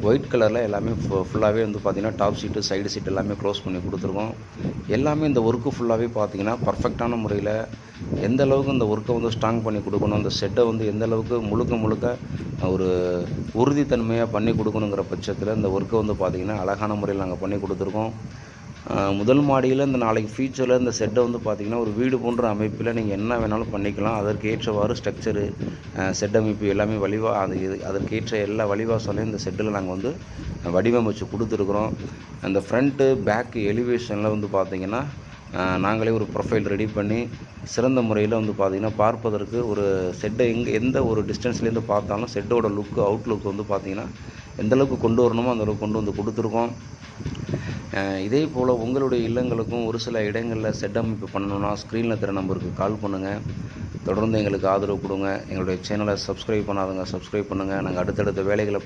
White கலரில் எல்லாமே ஃபுல்லாகவே வந்து பார்த்திங்கன்னா, டாப் சீட்டு, சைடு சீட் எல்லாமே க்ளோஸ் பண்ணி குடுத்துருக்கோம். எல்லாமே இந்த ஒர்க்கு ஃபுல்லாகவே பார்த்திங்கன்னா, பர்ஃபெக்ட்டான முறையில எந்த அளவுக்கு இந்த ஒர்க்கை வந்து ஸ்ட்ராங் பண்ணி குடுக்கணும், அந்த ஷெட்டை வந்து எந்த அளவுக்கு முழுக்க முழுக்க ஒரு உறுதித்தன்மையா பண்ணி குடுக்கணுங்கிற பட்சத்தில, இந்த ஒர்க்கை வந்து பார்த்திங்கன்னா, அழகான முறையில நாங்க பண்ணி குடுத்துருக்கோம். முதல் மாடியில இந்த நாளைக்கு ஃபியூச்சரில் இந்த ஷெட்டை வந்து பார்த்திங்கன்னா, ஒரு வீடு போன்ற அமைப்பில நீங்க என்ன வேணாலும் பண்ணிக்கலாம். அதற்கு ஏற்றவாறு ஸ்ட்ரக்சரு, ஷெட் அமைப்பு எல்லாமே அதற்கேற்ற எல்லா வழிவாசலையும் இந்த ஷெட்டில நாங்க வந்து வடிவமைச்சு குடுத்துருக்குறோம். அந்த ஃப்ரண்ட்டு, பேக்கு எலிவேஷன்ல வந்து பார்த்திங்கன்னா, நாங்களே ஒரு ப்ரொஃபைல் ரெடி பண்ணி, சிறந்த முறையில வந்து பார்த்திங்கன்னா, பார்ப்பதற்கு ஒரு ஷெட்டை எந்த ஒரு டிஸ்டன்ஸ்லேருந்து பார்த்தாலும் ஷெட்டோட அவுட்லுக் வந்து பார்த்திங்கன்னா, எந்த அளவுக்கு கொண்டு வரணுமோ அந்த அளவுக்கு கொண்டு வந்து குடுத்துருக்கோம். இதே போல் உங்களுடைய இல்லங்களுக்கும் ஒரு சில இடங்களில் ஷெட் அமைப்பு பண்ணணும்னா, ஸ்க்ரீனில் தர நம்பருக்கு கால் பண்ணுங்கள். தொடர்ந்து எங்களுக்கு ஆதரவு குடுங்க. எங்களுடைய சேனலை சப்ஸ்கிரைப் பண்ணாதவங்க சப்ஸ்கிரைப் பண்ணுங்கள். நாங்கள் அடுத்தடுத்த வேலைகளை